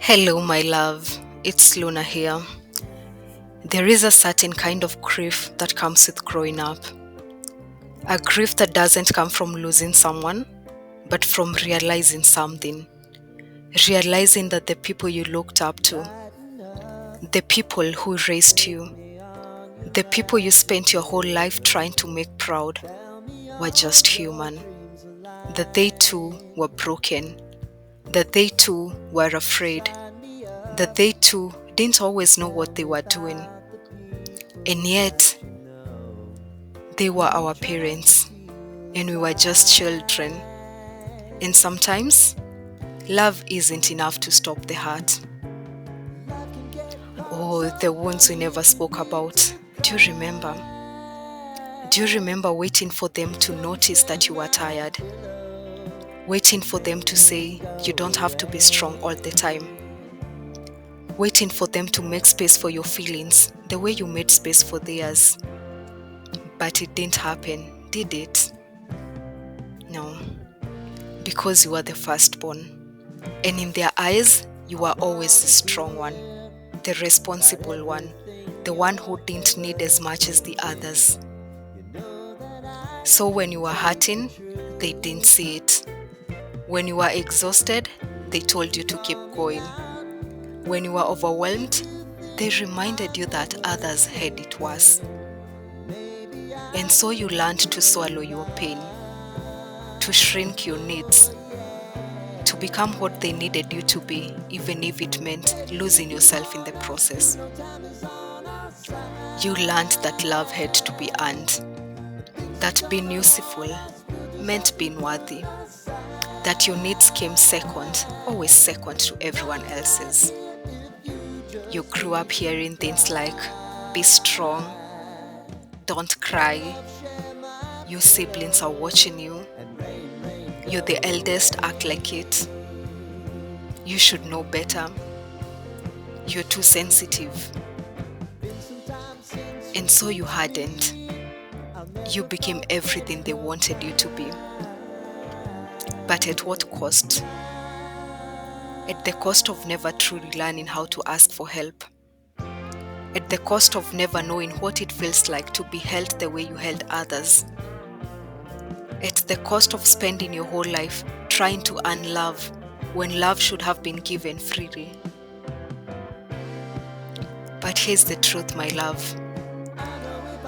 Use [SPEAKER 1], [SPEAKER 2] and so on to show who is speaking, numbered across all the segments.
[SPEAKER 1] Hello, my love. It's Luna here. There is a certain kind of grief that comes with growing up. A grief that doesn't come from losing someone, but from realizing something. Realizing that the people you looked up to, the people who raised you, the people you spent your whole life trying to make proud, were just human. That they too were broken. That they too were afraid. That they too didn't always know what they were doing. And yet, they were our parents, and we were just children. And sometimes, love isn't enough to stop the heart. Oh, the wounds we never spoke about. Do you remember? Do you remember waiting for them to notice that you were tired? Waiting for them to say, you don't have to be strong all the time. Waiting for them to make space for your feelings, the way you made space for theirs. But it didn't happen, did it? No. Because you were the firstborn. And in their eyes, you were always the strong one, the responsible one, the one who didn't need as much as the others. So when you were hurting, they didn't see it. When you were exhausted, they told you to keep going. When you were overwhelmed, they reminded you that others had it worse. And so you learned to swallow your pain, to shrink your needs, to become what they needed you to be, even if it meant losing yourself in the process. You learned that love had to be earned, that being useful meant being worthy, that your needs came second, always second to everyone else's. You grew up hearing things like, be strong, don't cry, your siblings are watching you, you're the eldest, act like it, you should know better, you're too sensitive. And so you hardened. You became everything they wanted you to be. But at what cost? At the cost of never truly learning how to ask for help. At the cost of never knowing what it feels like to be held the way you held others. At the cost of spending your whole life trying to earn love when love should have been given freely. But here's the truth, my love.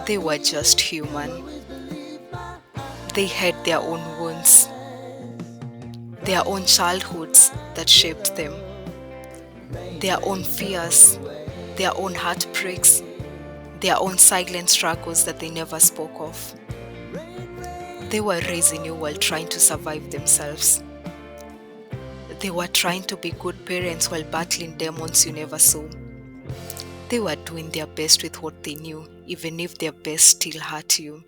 [SPEAKER 1] They were just human. They had their own wounds, their own childhoods that shaped them, their own fears, their own heartbreaks, their own silent struggles that they never spoke of. They were raising you while trying to survive themselves. They were trying to be good parents while battling demons you never saw. They were doing their best with what they knew, even if their best still hurt you.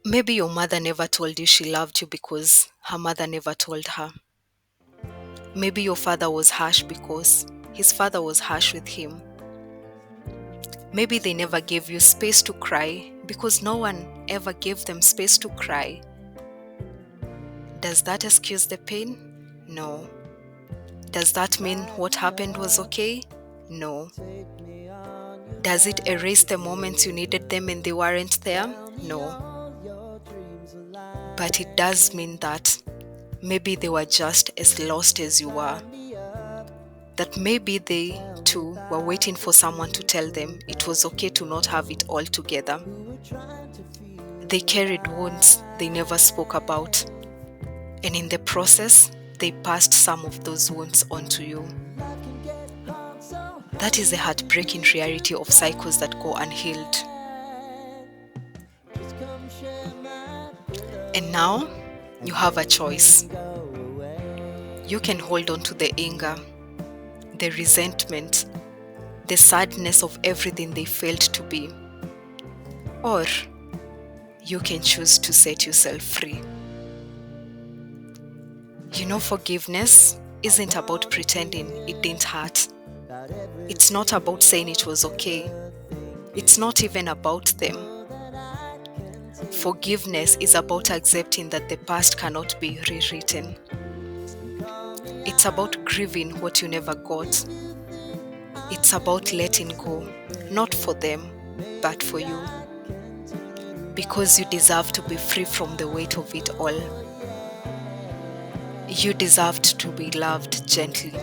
[SPEAKER 1] Maybe your mother never told you she loved you because her mother never told her. Maybe your father was harsh because his father was harsh with him. Maybe they never gave you space to cry because no one ever gave them space to cry. Does that excuse the pain? No. Does that mean what happened was okay? No. Does it erase the moments you needed them and they weren't there? No. But it does mean that maybe they were just as lost as you were. That maybe they, too, were waiting for someone to tell them it was okay to not have it all together. They carried wounds they never spoke about. And in the process, they passed some of those wounds onto you. That is the heartbreaking reality of cycles that go unhealed. And now, you have a choice. You can hold on to the anger, the resentment, the sadness of everything they failed to be. Or you can choose to set yourself free. You know, forgiveness isn't about pretending it didn't hurt. It's not about saying it was okay. It's not even about them. Forgiveness is about accepting that the past cannot be rewritten. It's It's about grieving what you never got. It's about letting go, not for them, but for you. Because you deserve to be free from the weight of it all. You deserved to be loved gently,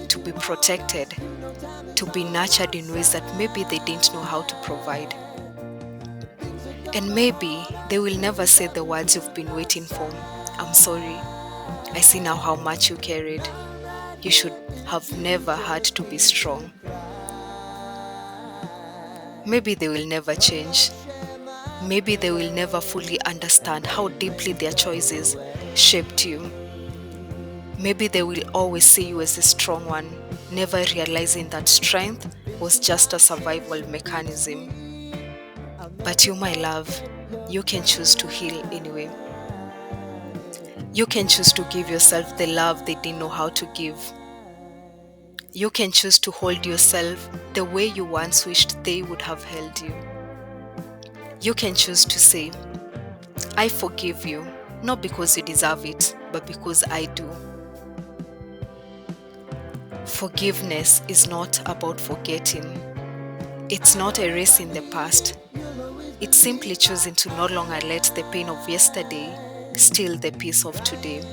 [SPEAKER 1] to be protected, to be nurtured in ways that maybe they didn't know how to provide. And maybe they will never say the words you've been waiting for. I'm sorry. I see now how much you carried. You should have never had to be strong. Maybe they will never change. Maybe they will never fully understand how deeply their choices shaped you. Maybe they will always see you as a strong one, never realizing that strength was just a survival mechanism. But you, my love, you can choose to heal anyway. You can choose to give yourself the love they didn't know how to give. You can choose to hold yourself the way you once wished they would have held you. You can choose to say, I forgive you, not because you deserve it, but because I do. Forgiveness is not about forgetting. It's not erasing the past. It's simply choosing to no longer let the pain of yesterday steal the peace of today.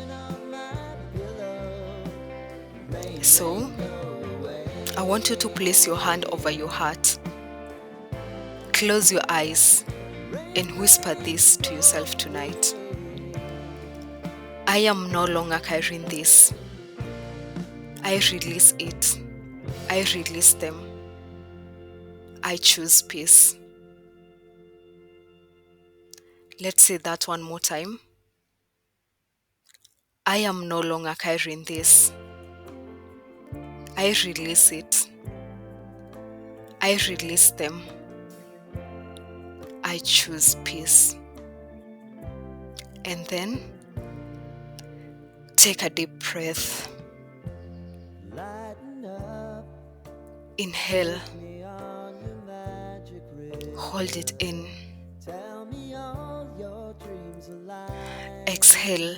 [SPEAKER 1] So, I want you to place your hand over your heart. Close your eyes and whisper this to yourself tonight. I am no longer carrying this. I release it. I release them. I choose peace. Let's say that one more time. I am no longer carrying this. I release it. I release them. I choose peace. And then take a deep breath. Inhale. Hold it in. Exhale.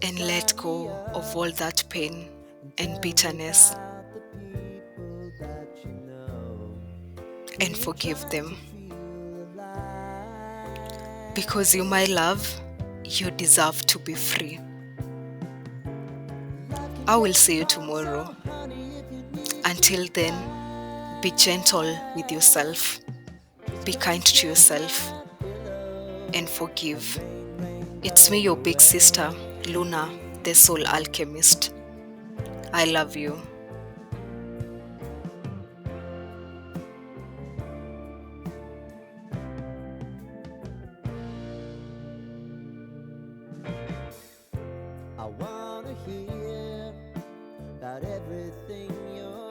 [SPEAKER 1] And let go of all that pain and bitterness. And forgive them. Because you, my love, you deserve to be free. I will see you tomorrow. Until then, be gentle with yourself. Be kind to yourself. And forgive. It's me, your big sister, Luna, the soul alchemist. I love you.
[SPEAKER 2] I wanna hear about everything you're